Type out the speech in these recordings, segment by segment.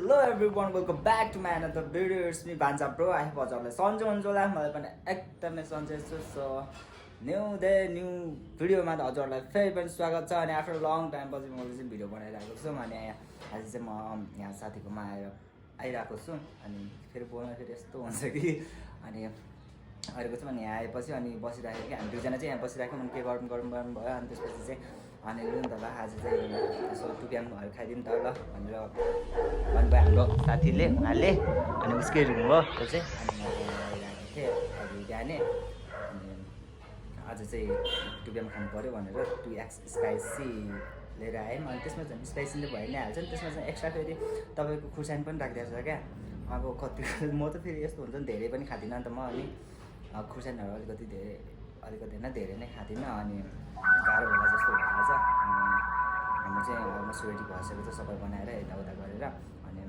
Hello everyone, welcome back to my another video. It's me Banza Bro. I have हजुरलाई सन्चो हुन्छ होला मलाई पनि एकदमै सन्चै छु सो न्यू डे न्यू भिडियोमा त हजुरलाई फेरि पनि स्वागत छ अनि आफ्टर लङ टाइम पछि मैले चाहिँ भिडियो बनाइरहेको छु अनि आज चाहिँ म यहाँ साथीकोमा आइरहेको छु अनि फेरि बोल्न फेरि यस्तो हुन्छ कि अनि अहिलेको चाहिँ म यहाँ आएपछि अनि बसिरहेको कि हामी दुईजना चाहिँ यहाँ बसिरहेको अनि के गरौँ भयो अनि त्यसपछि चाहिँ अनि लु नि त ल आज चाहिँ यसो टुक्यामहरू खाइदिउँ त ल भनेर भन्नुभयो हाम्रो साथीले उहाँले अनि उसकै रुम हो त्यो चाहिँ अनि म आइरहेको थिएँ अघि बिहानै अनि आज चाहिँ टुक्याम खानु पऱ्यो भनेर 2x स्पाइसी लिएर आयौँ अनि त्यसमा झन् स्पाइसी त भइ नै हाल्छ नि त्यसमा चाहिँ एक्स्ट्रा फेरि तपाईँको खुर्सानी पनि राखिदिएको छ क्या अब कति म त फेरि यस्तो हुन्छ नि धेरै पनि खाँदिनँ नि त म अनि खुर्सानीहरू अलिकति धेरै नै खाँदिनँ अनि गाह्रो होला जस्तो भइरहेछ अनि हाम्रो चाहिँ अलमोस्ट रेडी भइसकेको छ सबै बनाएर यताउता गरेर अनि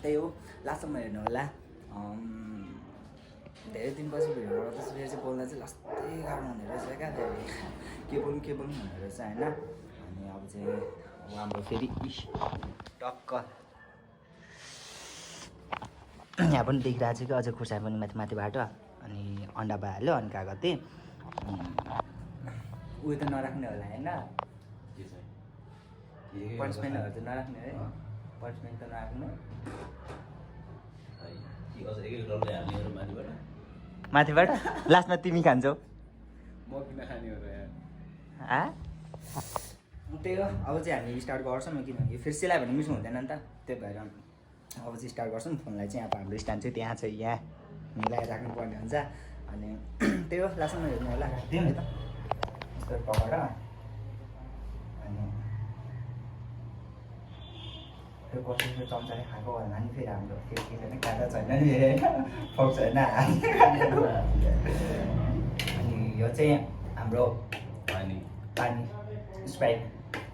त्यही हो लास्टसम्म हेर्नु होला धेरै दिनपछि भिडियो बनाउँदा फेरि चाहिँ बोल्दा चाहिँ लास्टै गाह्रो हुने रहेछ क्या फेरि के बोल्नु हुने रहेछ होइन अनि अब चाहिँ हाम्रो फेरि टक्क यहाँ पनि देखिरहेको छ कि अझै खुर्सानी पनि माथिबाट अनि अन्डा भइहाल्यो अनि कागती उयो त नराख्ने होला होइन पनिसमेन्टहरू त नराख्ने है पनिसमेन्ट त नराख्ने माथिबाट लास्टमा तिमी खान्छौ म किन खाने हो र त्यही हो अब चाहिँ हामी स्टार्ट गर्छौँ किनभने फेरि सिलायो भने मिठो हुँदैन नि त त्यही भएर अब चाहिँ स्टार्ट गर्छौँ फोनलाई चाहिँ अब हाम्रो स्ट्यान्ड चाहिँ त्यहाँ छ यहाँ मिलाएर राख्नुपर्ने हुन्छ अनि त्यही हो लास्टमा हेर्नु होला दिउँ है त यस्तो पकाएर अनि त्यो कसैको चम्चाले खाएको भन्दा नि फेरि हाम्रो फेरि के छैन खाँदा छैन नि होइन फोक छैन अनि यो चाहिँ हाम्रो पानी स्प्राइट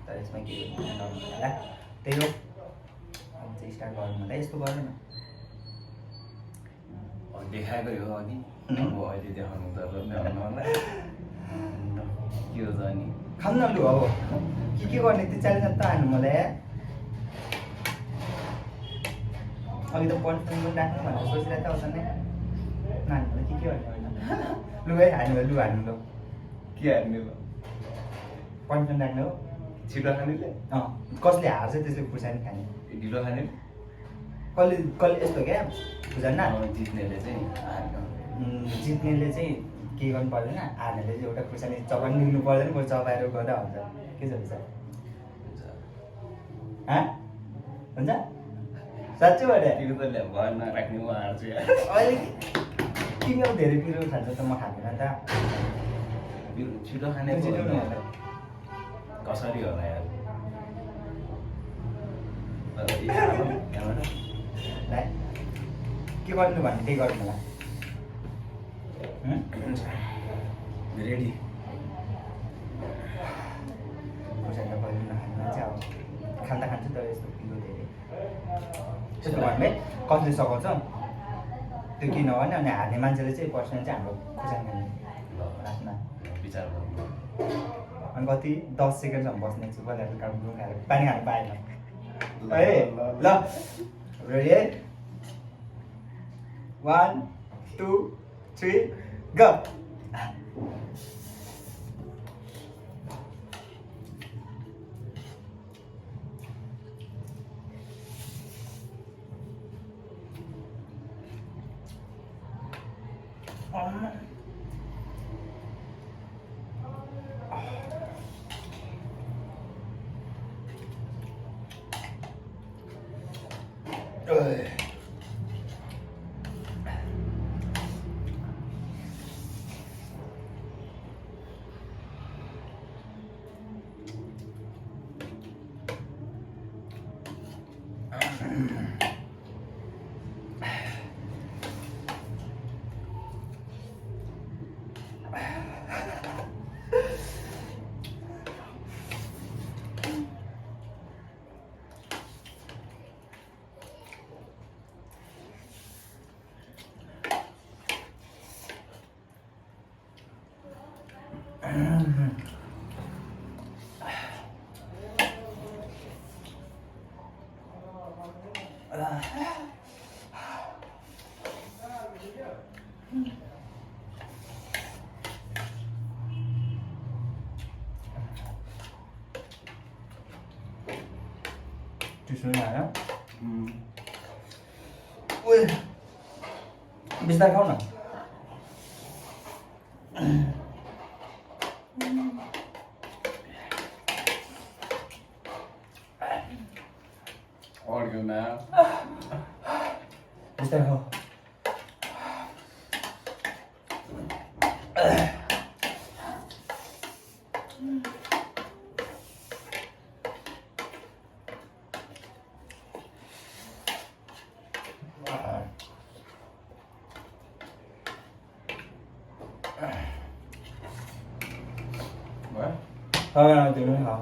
तर यसमा के नर्मल होला त्यही हो अब चाहिँ स्टार्ट गरौँ होला यस्तो गरौँ न देखाएकै हो अनि अब अहिले देखाउनु त देखाउनु होला के हो त अनि खानु न लु अब के गर्ने त्यो चालिस त हाल्नु मलाई अघि त पन्ट पनि राख्नु भनेर सोचिरहेको थियो नि नानीहरूलाई के भन्नु होइन लु है हाल्नु लु हाल्नु ल के हाल्ने हो पन्ट पनि राख्नु हो छिटो खानेले कसले हार्छ त्यसले खुर्सानी खाने ढिलो खाने कसले यस्तो क्या बुझ्दैन जित्नेले चाहिँ जित्नेले चाहिँ के गर्नु पर्दैन हार्नेले चाहिँ एउटा खुर्सानी चपानी निक्नु पर्दैन बरु चपाएर गर्दा हुन्छ के छ विचार हुन्छ साँच्चै भने पिरो त भएन नराख्ने म हार्छु अहिले तिमी अब धेरै पिरो खान्छ त म खाँदिनँ नि त छिटो खाने कसरी होला यार के गर्नु भने त्यही गर्नु होला रेडी खुर्सानी त कहिले नखानु चाहिँ अब खाँदा खान्छु तर यस्तो पिरो धेरै त्यस्तो भन्ने कसले सघाउँछ त्यो किन भने अनि हार्ने मान्छेले चाहिँ पर्सनल चाहिँ हाम्रो खुर्सानी खाने लास्टमा विचार गर्नु अनि कति 10 सेकेन्डसम्म बस्ने छु पहिला काट्नु खाएर पानी खानु पाएन है ल रेडी है 1 2 3 go Tisu ni ada. Wih, bisa kau nak? और क्यों ना Bisa kau? What? Tiếng nói hả?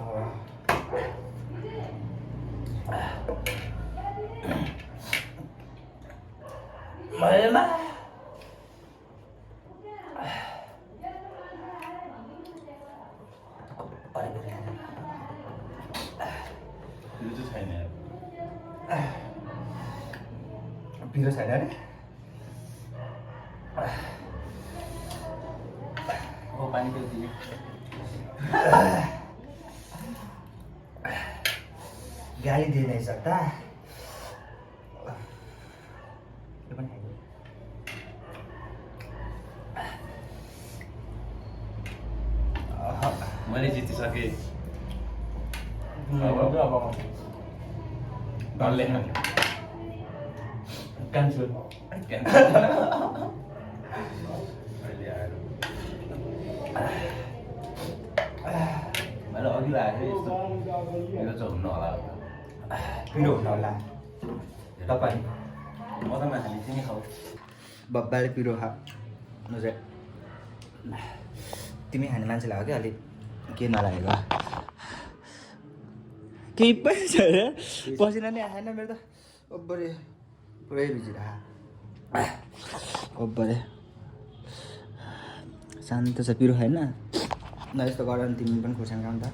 Mày mà. Itu tuh saya Biru sadar. Oh, panik itu. गाली दे नहीं सकता ये पनि खाइदिनु। मैले जितिसकेँ अब डल्ले क्यान्सल अहिले आएर मैले अघि लागेको यस्तो मेरो चाहिँ हुनु होला पिरो हुन होला तपाईँ म त माथि चाहिँ खाऊ बब्बाले पिरो खा तिमी खाने मान्छेलाई हो क्या अलिक के नलागेको केही पनि छैन पसिना नै आएन मेरो त ओब्बरे पुरै भिजिरहेको ओब्बरे शान्त छ पिरो खाएन न यस्तो गर नि तिमी पनि खुर्सानी खाऊ त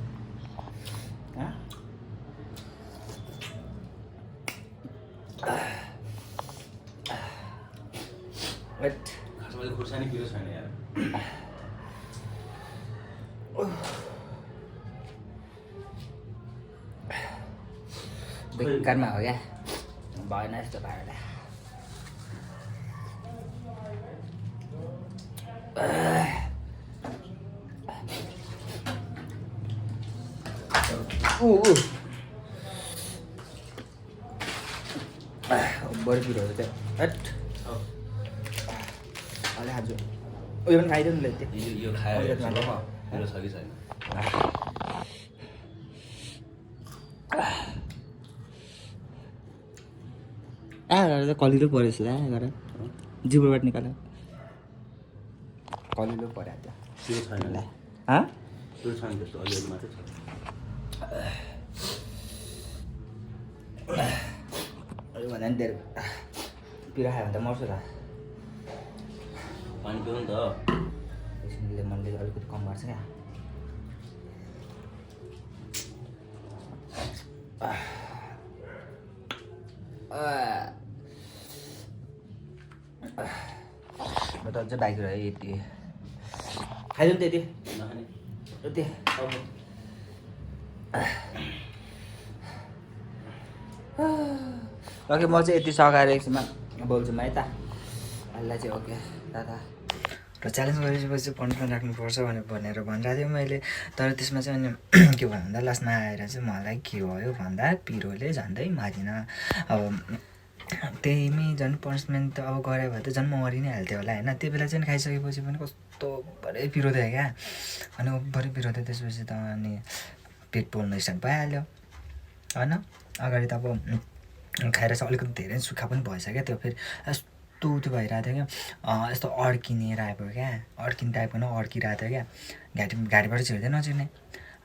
खासमा खुर्सानी पिरो छैन यार बेकारमा हो क्या भएन यस्तो पारेर बढी पिरोहरू चाहिँ हट अहिले खान्छु उयो पनि खाइदिनु नि त्यो यो खाएर पिरो छ कि छैन गरेर कलिलो परेछ गर जिब्रोबाट निकाल कलिलो पऱ्यो त्यो पिरो छैन ल पिरो छैन त्यस्तो अलिअलि मात्रै छ भन्दा नि धेरै पिरो खायो भने त मर्छु त पानी पिउनु त एकछिनले मनले अलिकति कम गर्छ क्या म त अझै बाइक रह्यो यति खाइदिउँ त्यति नखाने यति ओके म चाहिँ यति सघाएर एकछिनमा बोल्छु म है त अहिले चाहिँ ओके दादा र च्यालेन्ज गरेपछि पनिसमेन्ट राख्नुपर्छ भनेर भनिरहेको थिएँ मैले तर त्यसमा चाहिँ अनि के भयो भन्दा लास्टमा आएर चाहिँ मलाई के भयो भन्दा पिरोले झन्डै मारिन अब त्यहीमै झन् पनिसमेन्ट त अब गऱ्यो भने त झन् मरि नै हाल्थ्यो होला होइन त्यो बेला चाहिँ खाइसकेपछि पनि कस्तो भरे पिरो थियो क्या अनि भरे पिरो थियो त्यसपछि त अनि पेट पोल्नु स्टार्ट भइहाल्यो होइन अगाडि त अब खाएर चाहिँ अलिकति धेरै सुक्खा पनि भएछ क्या त्यो फेरि यस्तो त्यो भइरहेको थियो क्या यस्तो अड्किनेर आएको क्या अड्किने टाइपको नै अड्किरहेको थियो क्या घाँटीबाट छिर्दै नचिर्ने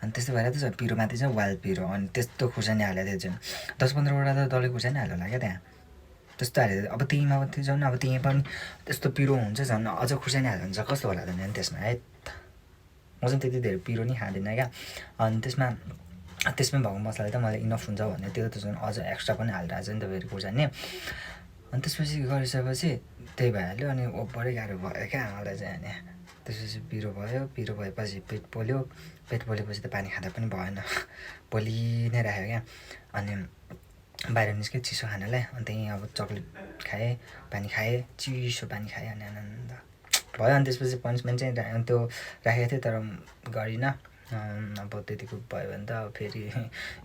अनि त्यस्तो भएर चाहिँ पिरोमाथि चाहिँ वाल पिरो अनि त्यस्तो खुर्सानी हालेको थियो चाहिँ 10-15वटा त डल्लै खुर्सानी हाल्यो होला क्या त्यहाँ त्यस्तो हालेको अब त्यहीँमा पनि झन् अब त्यहीँ पनि त्यस्तो पिरो हुन्छ झन् अझ खुर्सानी हाल्यो भने चाहिँ कस्तो होला त नि त्यसमा है म चाहिँ त्यति धेरै पिरो नि खाँदिनँ क्या अनि त्यसमा त्यसमै भएको मसला त मलाई इनफ हुन्छ भने त्यो त झन् अझ एक्स्ट्रा पनि हालिरहेको छ नि त फेरि खुर्सानी अनि त्यसपछि गरिसकेपछि त्यही भइहाल्यो अनि ओभरै गाह्रो भयो क्या मलाई चाहिँ अनि त्यसपछि पिरो भएपछि पेट पोलेपछि त पानी खाँदा पनि भएन पोलि नै राख्यो क्या अनि बाहिर निस्क्यो चिसो खानालाई अनि त्यहीँ अब चक्लेट खाएँ पानी खाएँ चिसो पानी खाएँ अनि आनन्द भयो अनि त्यसपछि पनिसमेन्ट चाहिँ त्यो राखेको थिएँ तर गरिनँ अब त्यतिको भयो भने त अब फेरि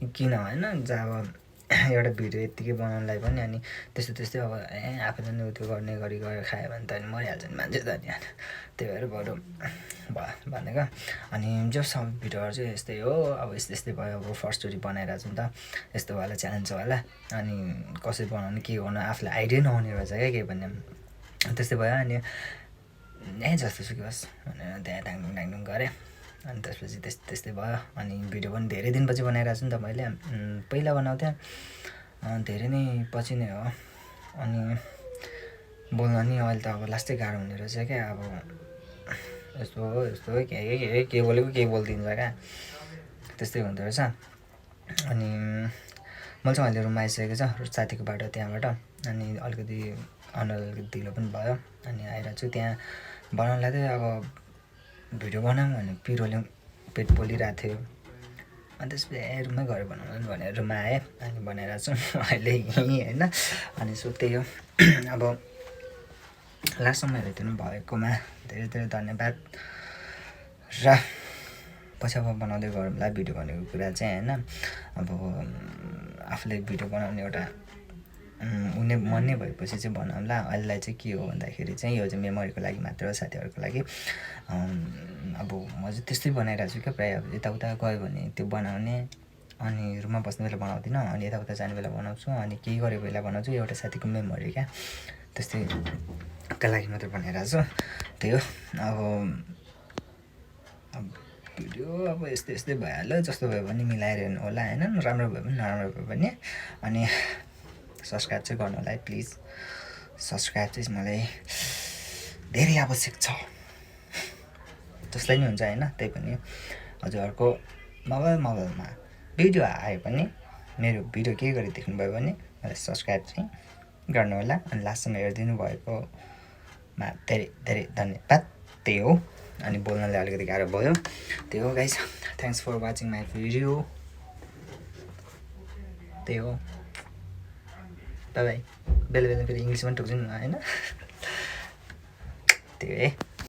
किन होइन जब एउटा भिडियो यत्तिकै बनाउनुलाई पनि अनि त्यस्तै अब आफूले नै त्यो गर्ने गरी गएर खायो भने त अनि मरिहाल्छ नि मान्छे त अनि त्यही भएर बरु भयो भनेको अनि जस्ट अब भिडियोहरू चाहिँ यस्तै हो अब यस्तै भयो अब फर्स्टचोटि बनाइरहेको छु नि त यस्तो वाला च्यालेन्ज होला अनि कसरी बनाउनु के गर्नु आफूलाई आइडिया नहुने रहेछ क्या के भन्ने त्यस्तै भयो अनि जस्तो सुकै होस् भनेर त्यहाँ डाङडुङ गरेँ अनि त्यसपछि त्यस्तै भयो अनि भिडियो पनि धेरै दिनपछि बनाइरहेको छु नि त मैले पहिला बनाउँथेँ धेरै नै पछि नै हो अनि बोल्न नि अहिले त अब लास्टै गाह्रो हुने रहेछ क्या अब यस्तो हो के बोलेको केही बोलिदिन्छ क्या त्यस्तै हुँदो रहेछ अनि मैले चाहिँ अहिले रुममा आइसकेको छ साथीको बाटो त्यहाँबाट अनि अलिकति ढिलो पनि भयो अनि आइरहेको छु त्यहाँ बनाउनलाई चाहिँ अब भिडियो बनाऊँ भने पिरोले पेट पोलिरहेको थियो अनि त्यसपछि रुममै गएर बनाउनु भनेर रुममा आएँ अनि बनाइरहेको छु अहिले यहीँ होइन अनि सो त्यही हो अब लास्टसम्म हेरिदिनु भएकोमा धेरै धेरै धन्यवाद र पछि अब बनाउँदै गरौँला भिडियो भनेको कुरा चाहिँ होइन अब आफूले भिडियो बनाउने एउटा उनी मन नै भएपछि चाहिँ बनाउँला अहिलेलाई चाहिँ के हो भन्दाखेरि चाहिँ यो चाहिँ मेमोरीको लागि मात्र हो साथीहरूको लागि अब म चाहिँ त्यस्तै बनाइरहेको छु क्या प्रायः अब यताउता गयो भने त्यो बनाउने अनि रुममा बस्ने बेला बनाउँदिनँ अनि यताउता जाने बेला बनाउँछु अनि केही गरेको बेला बनाउँछु एउटा साथीको मेमोरी क्या त्यस्तैका लागि मात्र बनाइरहेको छु त्यही हो अब भिडियो अब यस्तै भइहाल्यो जस्तो भयो भने मिलाएर हेर्नु होला होइन राम्रो भयो भने नराम्रो भयो भने अनि सब्सक्राइब चाहिँ गर्नु होला है प्लिज सब्सक्राइब चाहिँ मलाई धेरै आवश्यक छ जसलाई नि हुन्छ होइन त्यही पनि हजुरहरूको मोबाइलमा भिडियो आयो भने मेरो भिडियो के गरी देख्नुभयो भने मलाई सब्सक्राइब चाहिँ गर्नु होला अनि लास्टसम्म हेरिदिनु भएकोमा धेरै धेरै धन्यवाद त्यही हो अनि बोल्नलाई अलिकति गाह्रो भयो त्यही हो guys thanks for watching my video त्यही हो बाई बेला फेरि इङ्ग्लिस पनि टोक्छु नि होइन त्यही है